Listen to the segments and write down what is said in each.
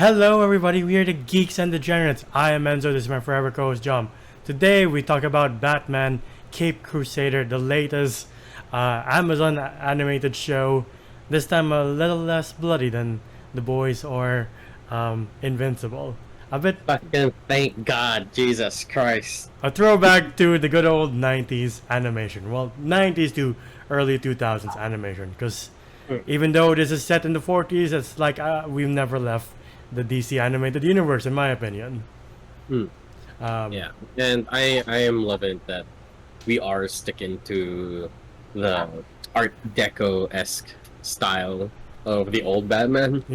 Hello everybody, we are the Geeks and Degenerates. I am Enzo, this is my forever co-host John. Today we talk about Batman Cape Crusader, the latest Amazon animated show. This time a little less bloody than The Boys or Invincible. A bit Fucking thank God, Jesus Christ. a throwback to the good old 90s animation. Well, 90s to early 2000s animation, because even though this is set in the 40s, it's like we've never left the DC animated universe, in my opinion. Hmm. Yeah, and I am loving that we are sticking to the Art Deco-esque style of the old Batman.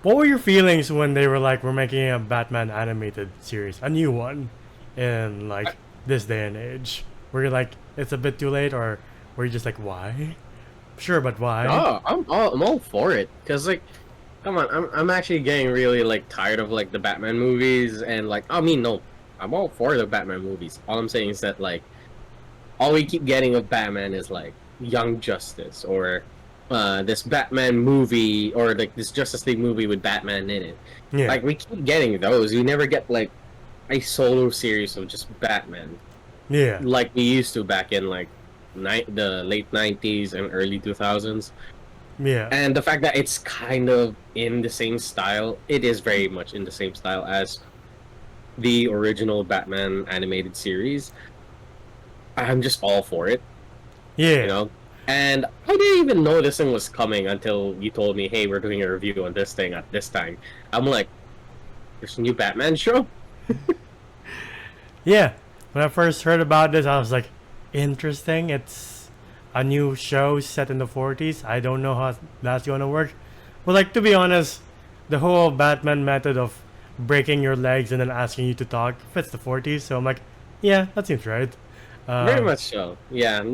What were your feelings when they were like, we're making a Batman animated series, a new one, in like this day and age? Were you like, it's a bit too late, or were you just like, why? Sure, but why? Oh, I'm all for it, cause like, come on, I'm actually getting really like tired of like the Batman movies and like no, I'm all for the Batman movies. All I'm saying is that like all we keep getting of Batman is like Young Justice or this Batman movie or like this Justice League movie with Batman in it. Yeah. Like we keep getting those. We never get like a solo series of just Batman Yeah. like we used to back in like the late 90s and early 2000s. Yeah. And the fact that it's kind of in the same style, it is very much in the same style as the original Batman animated series. I'm just all for it, Yeah. you know? And I didn't even know this thing was coming until you told me, hey, we're doing a review on this thing at this time. I'm like, there's a new Batman show? Yeah. When I first heard about this, I was like, interesting. It's a new show set in the 40s. I don't know how that's gonna work. But like, to be honest, the whole Batman method of breaking your legs and then asking you to talk fits the 40s. So I'm like, yeah, that seems right. Very much so. Yeah,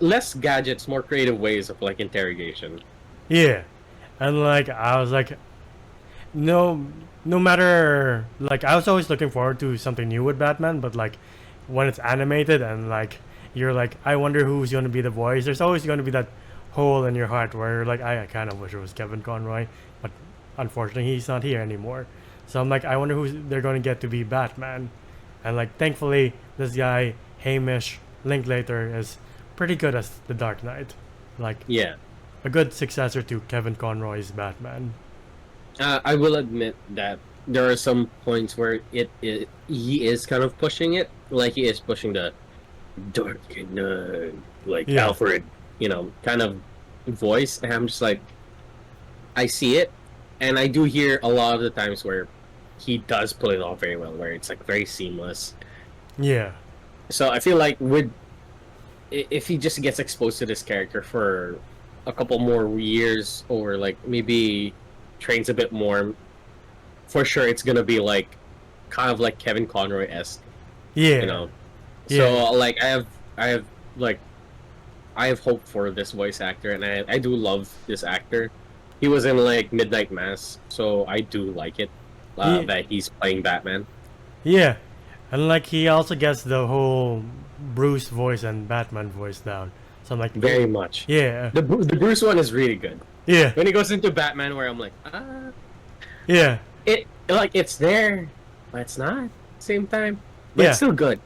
less gadgets, more creative ways of like interrogation. Yeah. And like, I was like, no matter, like, I was always looking forward to something new with Batman, but like, when it's animated and like, you're like, I wonder who's going to be the voice. There's always going to be that hole in your heart where you're like, I kind of wish it was Kevin Conroy, but unfortunately he's not here anymore. So I'm like, I wonder who they're going to get to be Batman. And like, thankfully, this guy Hamish Linklater is pretty good as the Dark Knight. Like, Yeah. a good successor to Kevin Conroy's Batman. I will admit that there are some points where he is kind of pushing it, like he is pushing the Dark Knight, like Yeah. Alfred, kind of voice, and I'm just like, I see it, and I do hear a lot of the times where he does pull it off very well, where it's like very seamless. Yeah. So I feel like if he just gets exposed to this character for a couple more years, or like maybe trains a bit more, for sure it's gonna be like kind of like Kevin Conroy-esque, Yeah. you know. Yeah. So like I have hope for this voice actor, and I do love this actor. He was in like Midnight Mass, so I do like it that he's playing Batman. Yeah. And like, he also gets the whole Bruce voice and Batman voice down. So I'm like, Very much. yeah. The Bruce one is really good. Yeah. When he goes into Batman, where I'm like, Yeah. it's there, but it's not at the same time. But Yeah. it's still good.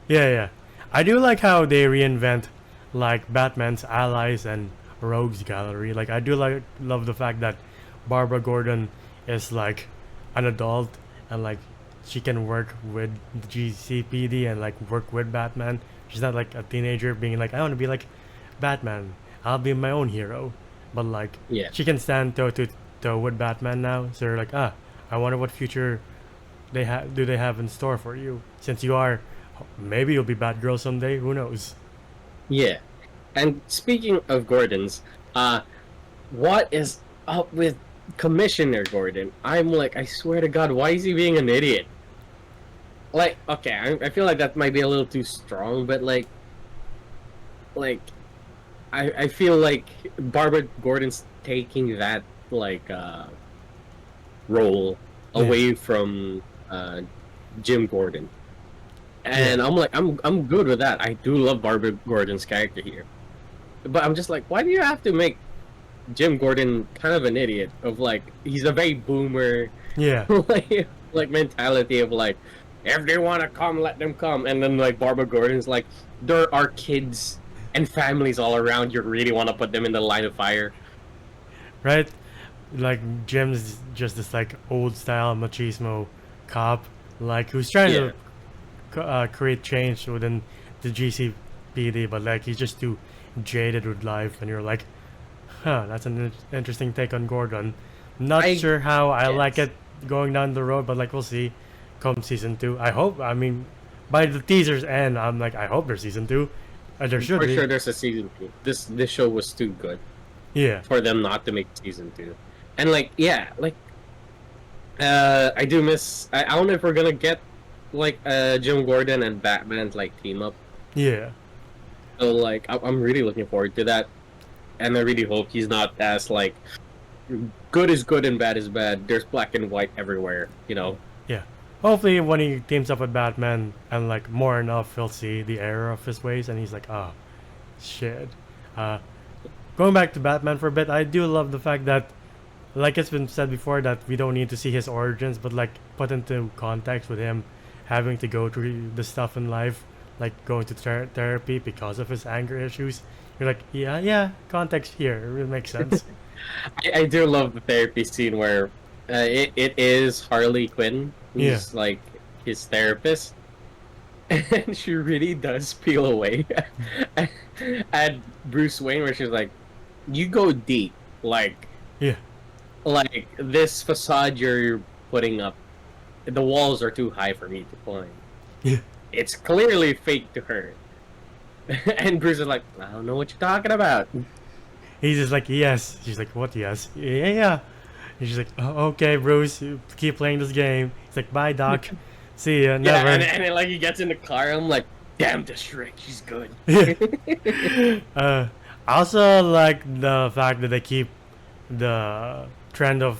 Yeah, yeah. I do like how they reinvent like Batman's allies and rogues gallery. Like, I do love the fact that Barbara Gordon is like an adult and like she can work with the GCPD and like work with Batman. She's not like a teenager being like, I want to be like Batman. I'll be my own hero. But like, Yeah. she can stand toe to toe with Batman now. So you're like, I wonder what future they have in store for you. Since you are, maybe you'll be Batgirl someday. Who knows? Yeah. And speaking of Gordons, what is up with Commissioner Gordon? I'm like, I swear to God, why is he being an idiot? Like, okay, I feel like that might be a little too strong, but like, I feel like Barbara Gordon's taking that like role away from Jim Gordon, and I'm like, I'm good with that. I do love Barbara Gordon's character here, but I'm just like, why do you have to make Jim Gordon kind of an idiot of like he's a very boomer Yeah. like mentality of like if they want to come let them come, and then like Barbara Gordon's like there are kids and families all around, you really want to put them in the line of fire. Right? Like Jim's just this like old style machismo cop, like who's trying Yeah, to create change within the GCPD, but like he's just too jaded with life, and you're like, huh, that's an interesting take on Gordon. Not I sure how I like guess. it going down the road, but like we'll see. Come season 2, I hope. I mean, by the teaser's end, I'm like, I hope there's season 2. There should For be. sure there's a season 2. This show was too good Yeah, for them not to make season 2. And like yeah, like I do miss. I don't know if we're gonna get like Jim Gordon and Batman like team up. yeah. So like I'm really looking forward to that, and I really hope he's not as like good is good and bad is bad. There's black and white everywhere, you know. Yeah. Hopefully, when he teams up with Batman and like more enough, he'll see the error of his ways, and he's like, "Oh, shit." Uh, Going back to Batman for a bit, I do love the fact that, like it's been said before, that we don't need to see his origins, but like put into context with him having to go through the stuff in life, like going to therapy because of his anger issues. You're like, yeah, yeah, context here. It really makes sense. I do love the therapy scene where it is Harley Quinn Yeah. who's like his therapist, and she really does peel away at Bruce Wayne, where she's like, "You go deep, Yeah. like this facade you're putting up. The walls are too high for me to climb. Yeah. It's clearly fake to her." And Bruce is like, "I don't know what you're talking about." He's just like, yes. She's like, what, yes? Yeah, yeah. And she's like, oh, okay, Bruce, you keep playing this game. He's like, bye, Doc. See ya, Yeah, never. and then like he gets in the car, I'm like, "Damn, this Shrek, she's good." I also like the fact that they keep the trend of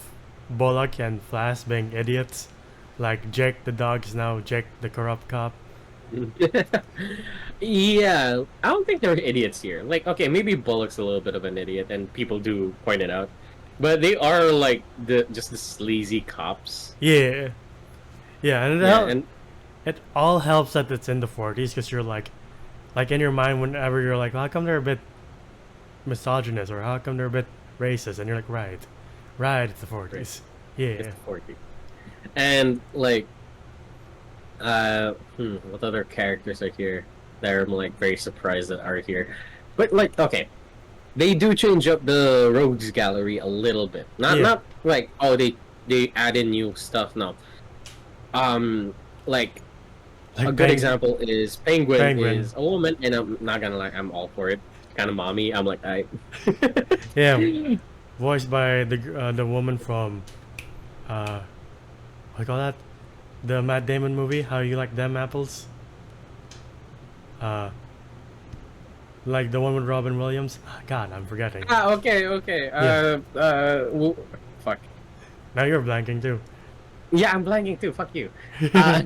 Bullock and Flash being idiots. Like Jake the dog is now Jake the corrupt cop. Yeah, I don't think they're idiots here. Like, okay, maybe Bullock's a little bit of an idiot, and people do point it out, but they are like the sleazy cops. Yeah, yeah, and Yeah, and it all helps that it's in the 40s because you're like in your mind whenever you're like, how come they're a bit misogynist or how come they're a bit racist, and you're like, right, it's the 40s. it's Yeah, 40. And like, what other characters are here that I'm like very surprised that are here? But like, okay, they do change up the rogues gallery a little bit. Not Yeah. not like oh they add in new stuff. No, like like a good example is Penguin, Penguin. is a woman, and I'm not gonna lie, I'm all for it. Kind of mommy. I'm like, I. Yeah, voiced by the woman from what do you call that? The Matt Damon movie. How you like them apples? Uh, like the one with Robin Williams. God, I'm forgetting. Okay. Yeah. Fuck. Now you're blanking too. Yeah, I'm blanking too. Fuck you. Uh,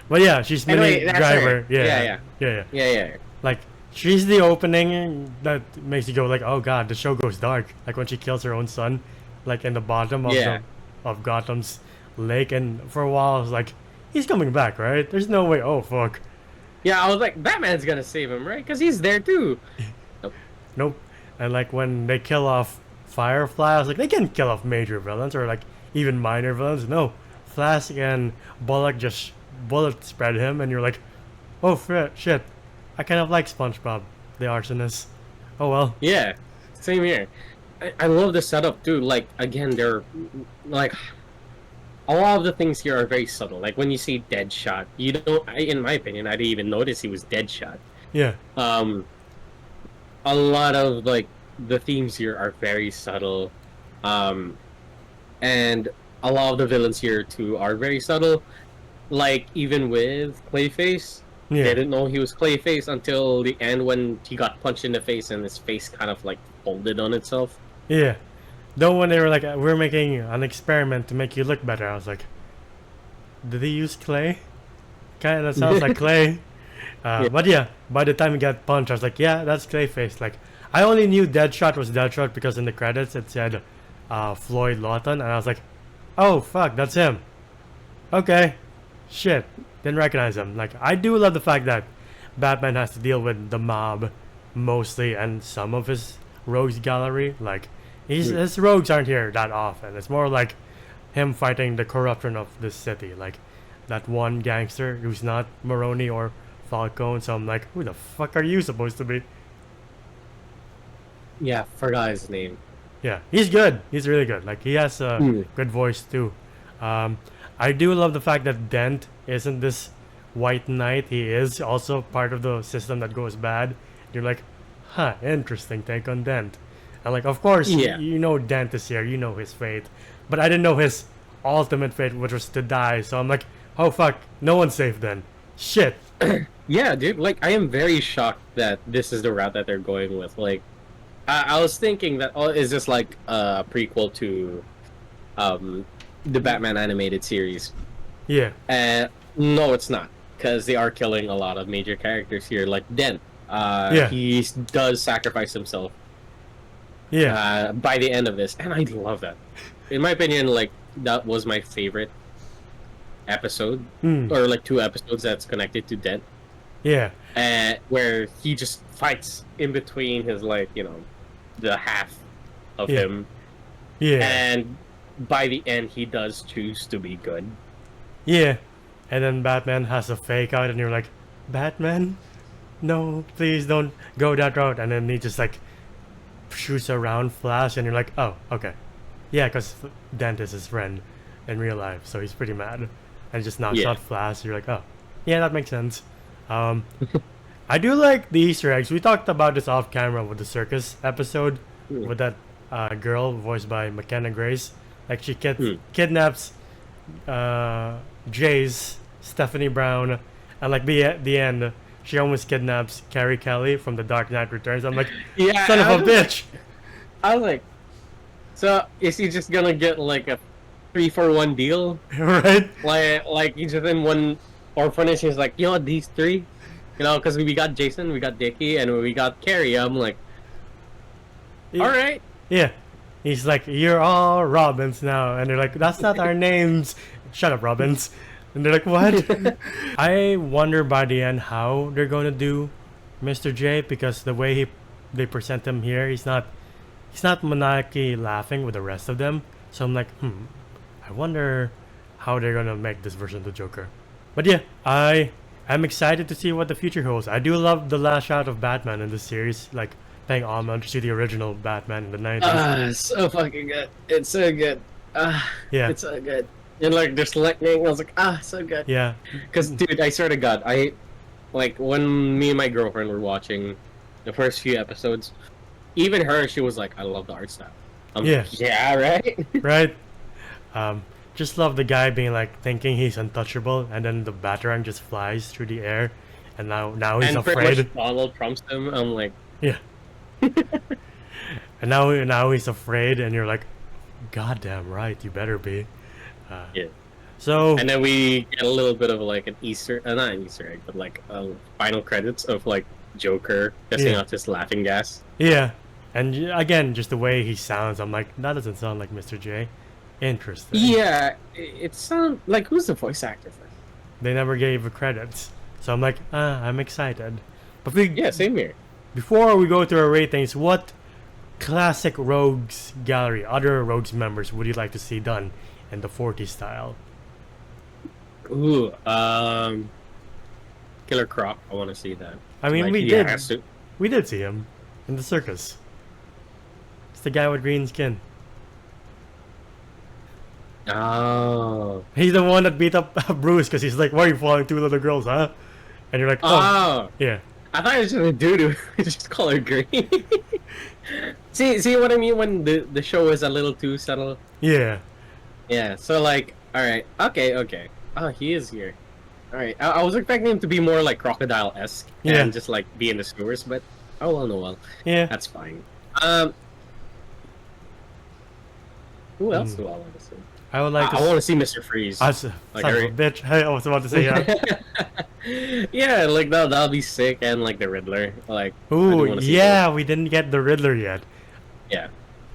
But yeah, she's Minnie anyway, that's Driver. her. Yeah. Yeah. Yeah. Like she's the opening that makes you go like, oh god, the show goes dark. Like when she kills her own son, like in the bottom of Yeah. of Gotham's lake, and for a while I was like, he's coming back, right? There's no way. Oh fuck, Yeah, I was like, Batman's gonna save him, right? Because he's there too. nope. And like when they kill off Firefly, I was like, they can kill off major villains or like even minor villains. No, Flash and Bullock just bullet spread him, and you're like, oh shit. I kind of like SpongeBob, the arsonist. Oh well. Yeah, same here. I love the setup too. Like again, they're like a lot of the things here are very subtle. Like when you see Deadshot, you don't. In my opinion, I didn't even notice he was Deadshot. Yeah. A lot of like the themes here are very subtle, and a lot of the villains here too are very subtle. Like even with Clayface, Yeah. they didn't know he was Clayface until the end when he got punched in the face and his face kind of like folded on itself. Yeah. Though when they were like, we're making an experiment to make you look better, I was like, did he use clay? Kind of, that sounds like clay. Yeah. But yeah, by the time he got punched, I was like, yeah, that's Clayface. Like, I only knew Deadshot was Deadshot because in the credits it said Floyd Lawton, and I was like, oh fuck, that's him. Okay, shit, didn't recognize him. Like, I do love the fact that Batman has to deal with the mob mostly, and some of his rogues gallery. Like, his rogues aren't here that often. It's more like him fighting the corruption of this city. Like, that one gangster who's not Maroni or Falcone. So I'm like, who the fuck are you supposed to be? Yeah, forgot his name. Yeah, he's good. He's really good. Like, he has a good voice too. I do love the fact that Dent isn't this white knight. He is also part of the system that goes bad. You're like, huh, interesting take on Dent. And like, of course, Yeah. you know Dent is here. You know his fate. But I didn't know his ultimate fate, which was to die. So I'm like, oh fuck, no one's safe then. Shit. Yeah, dude. Like, I am very shocked that this is the route that they're going with. Like, I was thinking that is this like a prequel to the Batman animated series? Yeah. No, it's not, because they are killing a lot of major characters here, like Dent. Yeah. He does sacrifice himself. Yeah. By the end of this, and I love that. In my opinion, like, that was my favorite episode, or like 2 episodes that's connected to Dent. Yeah. Where he just fights in between his, like, you know, the half of Yeah. him, Yeah. and by the end he does choose to be good. Yeah. And then Batman has a fake out, and you're like, Batman? No, please don't go that route. And then he just like shoots around Flash, and you're like, oh, okay. Yeah, because Dent is his friend in real life, so he's pretty mad. And just knocks Yeah. out Flash. You're like, oh, yeah, that makes sense. I do like the Easter eggs. We talked about this off camera with the circus episode with that girl voiced by McKenna Grace. Like, she kidnaps Jace, Stephanie Brown, and like the end, she almost kidnaps Carrie Kelly from The Dark Knight Returns. I'm like, Yeah, son of a bitch. I was like, so is he just gonna get like a 3-for-1 deal? Right? Like he's just in one orphanage. He's like, you know, these 3, you know, because we got Jason, we got Dickie, and we got Carrie. I'm like, all right. Yeah. He's like, you're all Robins now. And they're like, that's not our names. Shut up, Robins. And they're like, what? I wonder by the end how they're going to do Mr. J, because the way they present him here, he's not maniacally laughing with the rest of them. So I'm like, I wonder how they're going to make this version of the Joker. But yeah, I'm excited to see what the future holds. I do love the last shot of Batman in this series, like paying homage to the original Batman in the 90s. So fucking good. It's so good. Yeah. It's so good. And like, there's lightning. I was like, so good. Yeah. Because, dude, I swear to God, like, when me and my girlfriend were watching the first few episodes, even her, she was like, I love the art style. I'm Yeah. like, yeah, right? Right? Just love the guy being like thinking he's untouchable, and then the Batarang just flies through the air, and now he's And pretty afraid. much Donald Trump's him. I'm like, Yeah. And now he's afraid, and you're like, goddamn right, you better be. yeah. So And then we get a little bit of like an not an Easter egg, but like final credits of like Joker testing Yeah. out his laughing gas. yeah, and again, just the way he sounds, I'm like, that doesn't sound like Mr. J. Interesting. Yeah, it sounds like, who's the voice actor for? They never gave a credits, so I'm like, I'm excited. But Yeah, same here. before we go to our ratings, what classic Rogues gallery, other Rogues members would you like to see done in the 40s style? Ooh, Killer Croc. I want to see that. I mean, Like, we he did. has to- We did see him in the circus. It's the guy with green skin. Oh. He's the one that beat up Bruce because he's like, "Why are you following 2 little girls, huh?" And you're like, "Oh, Oh. yeah, I thought it was just a dude who just color green. see what I mean when the show is a little too subtle. yeah, Yeah. So like, all right, okay. Oh, he is here. All right. I was expecting him to be more like crocodile-esque Yeah. and just like be in the sewers, but oh well, no well. yeah." That's fine. Who else Mm. do I want to see? I would like to. I want to see Mr. Freeze. Son Like of a bitch. Hey, I was about to say yeah. yeah, like that'll be sick, and like the Riddler. Like I Ooh, do want to see those. yeah, we didn't get the Riddler yet. Yeah.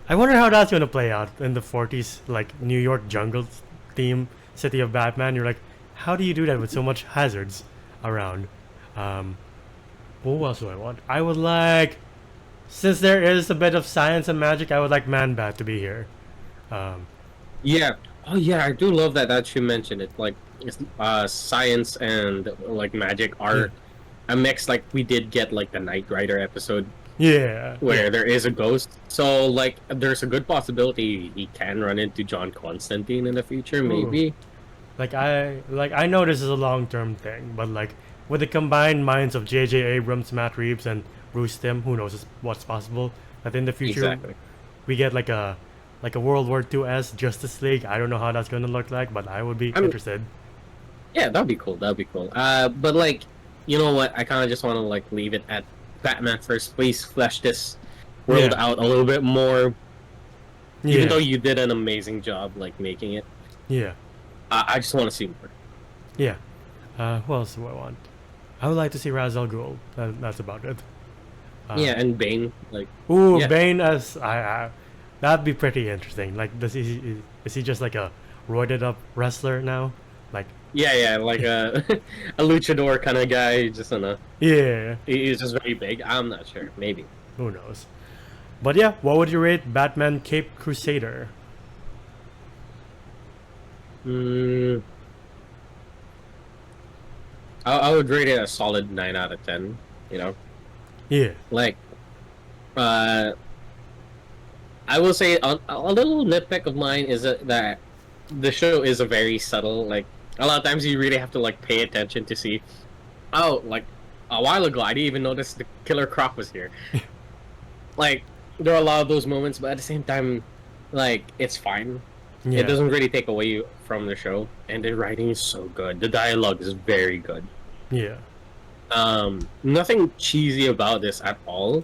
I wonder how that's gonna play out in the 40s, like New York jungle theme, city of Batman. You're like, how do you do that with so much hazards around? Um, what else do I want? I would like, since there is a bit of science and magic, I would like Man Bat to be here. Um, Yeah. Oh yeah, I do love that you mentioned it. Like it's, science and like magic yeah, are a mix. Like we did get like the Knight Rider episode yeah, where there is a ghost. So like there's a good possibility he can run into John Constantine in the future, ooh. maybe. I know this is a long term thing, but like with the combined minds of J.J. Abrams, Matt Reeves, and Bruce Timm, who knows what's possible? That in the future Exactly. we get like a World War II s Justice League. I don't know how that's gonna look like, but I would be I mean, interested. yeah, that'd be cool. That'd be cool. But like, you know what? I kind of just want to like leave it at Batman first. Please flesh this world Yeah, out a little bit more. Even though yeah, you did an amazing job like making it, yeah, I just want to see more. yeah. What else do I want? I would like to see Ra's al Ghul. That's about it. Yeah, Uh, and Bane, like, ooh, yeah, Bane as that'd be pretty interesting. Like, is he just like a roided up wrestler now? Like, yeah, like a a luchador kind of guy. Just on a, yeah, he's just very big. I'm not sure. Maybe. who knows? But yeah, what would you rate Batman Cape Crusader? Mm, I would rate it a solid 9 out of 10. You know, Yeah, like, uh, I will say a little nitpick of mine is that the show is a very subtle. Like, a lot of times you really have to like pay attention to see. Oh, like a while ago, I didn't even notice the Killer Croc was here. Like, there are a lot of those moments, but at the same time, like it's fine. It yeah, doesn't really take away from the show, and the writing is so good. The dialogue is very good. yeah, Nothing cheesy about this at all,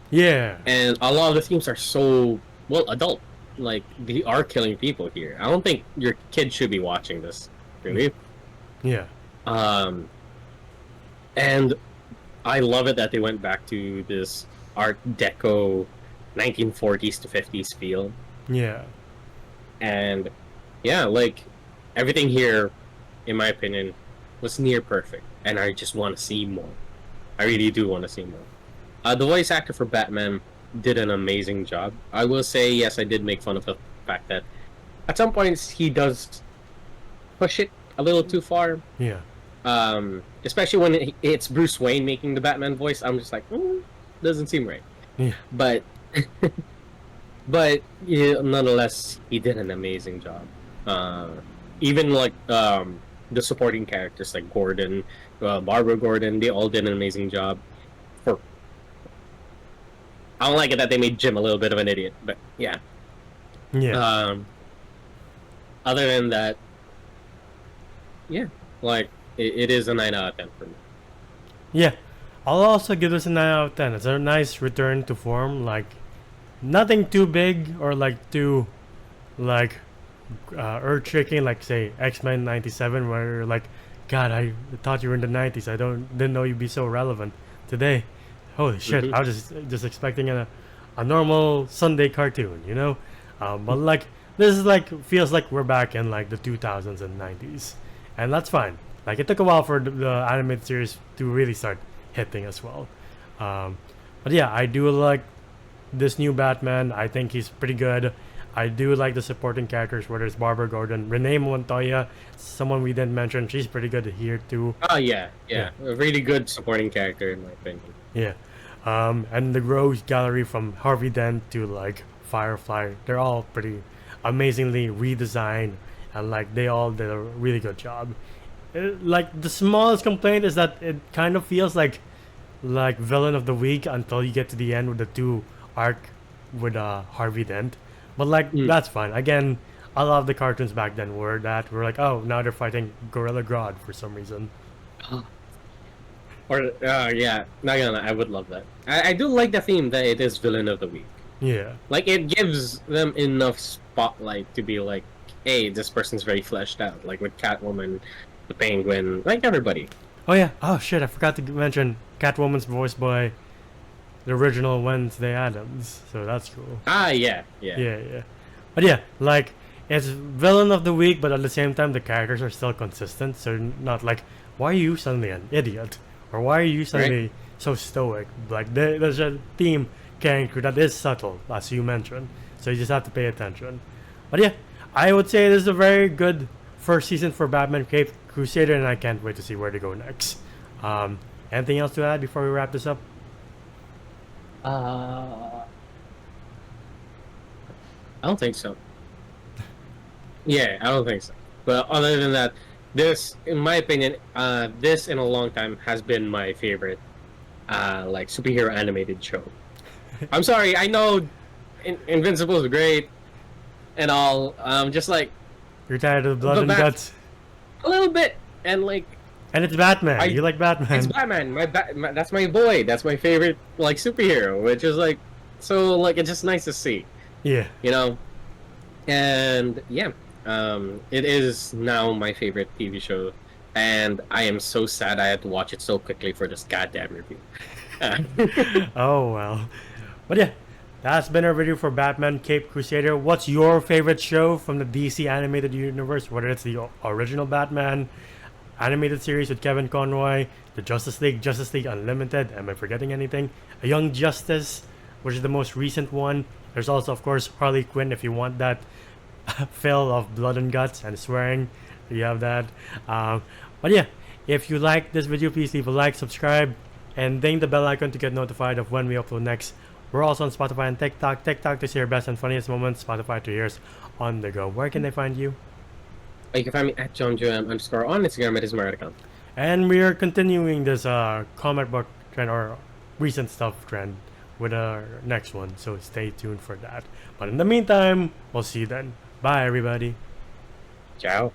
yeah, and a lot of the themes are so well adult. Like they are killing people here. I don't think your kid should be watching this, really. yeah, Um, and I love it that they went back to this Art Deco, 1940s to 50s feel, yeah, and yeah, like everything here, in my opinion, was near perfect, and I just want to see more. I really do want to see more. The voice actor for Batman did an amazing job. I will say, yes, I did make fun of the fact that at some points he does push it a little too far. yeah, Especially when it's Bruce Wayne making the Batman voice. I'm just like, doesn't seem right. yeah, But but yeah, nonetheless, he did an amazing job. Even like the supporting characters like Gordon, Barbara Gordon, they all did an amazing job. For I don't like it that they made Jim a little bit of an idiot, but yeah. yeah, Um, Other than that, yeah, like it is a 9 out of 10 for me. yeah. I'll also give this a 9 out of 10. It's a nice return to form. Like, nothing too big or like too like earth shaking, like say X-Men '97, where you're like, God, I thought you were in the '90s. I didn't know you'd be so relevant today. Holy shit! Hmm. I was just expecting a normal Sunday cartoon, you know. But like this is like feels like we're back in like the 2000s and '90s, and that's fine. Like it took a while for the animated series to really start hitting as well. Um, but yeah, I do like this new Batman. I think he's pretty good. I do like the supporting characters, whether it's Barbara Gordon, Renee Montoya, someone we didn't mention. She's pretty good here too. Oh yeah, Yeah, yeah, a really good supporting character in my opinion. yeah. And the Rose Gallery from Harvey Dent to like Firefly, they're all pretty amazingly redesigned, and like they all did a really good job. Like the smallest complaint is that it kind of feels like villain of the week until you get to the end with the two arc with Harvey Dent. But like Mm. that's fine. Again, a lot of the cartoons back then were that we're like, oh, now they're fighting Gorilla Grodd for some reason. Or yeah, not gonna lie, I would love that. I do like the theme that it is villain of the week. Yeah, Like it gives them enough spotlight to be like, hey, this person's very fleshed out, like with Catwoman, the Penguin, like everybody. Oh yeah. Oh shit, I forgot to mention Catwoman's voiced by the original Wednesday Addams. So that's cool. Ah, yeah, yeah. Yeah. But yeah, like it's villain of the week, but at the same time the characters are still consistent. So not like, why are you suddenly an idiot, or why are you suddenly so stoic? Like there's a theme carrying through that is subtle, as you mentioned. So you just have to pay attention. But yeah, I would say this is a very good first season for Batman Cape Crusader, and I can't wait to see where to go next. Anything else to add before we wrap this up? I don't think so. Yeah, I don't think so. But other than that, this, in my opinion, this in a long time has been my favorite, like superhero animated show. I'm sorry, I know Invincible is great and all. Just like You're tired of blood The and Bat- guts, a little bit, and like and it's Batman. I- You like Batman. it's Batman. That's my boy. That's my favorite like superhero. Which is like so like it's just nice to see, Yeah. you know. And yeah, it is now my favorite TV show, and I am so sad I had to watch it so quickly for this goddamn review. Oh well. But yeah, that's been our video for Batman Cape Crusader. What's your favorite show from the DC animated universe? Whether it's the original Batman animated series with Kevin Conroy, the Justice League Unlimited, am I forgetting anything? A Young Justice, which is the most recent one. There's also, of course, Harley Quinn if you want that fill of blood and guts and swearing. You have that. But yeah, if you like this video, please leave a like, subscribe, and ding the bell icon to get notified of when we upload next. We're also on Spotify and TikTok. TikTok to see your best and funniest moments. Spotify to yours on the go. Where can they find you? You can find me at JohnJoam_ on Instagram. It is my account. And we are continuing this comic book trend or recent stuff trend with our next one. So stay tuned for that. But in the meantime, we'll see you then. Bye, everybody. Ciao.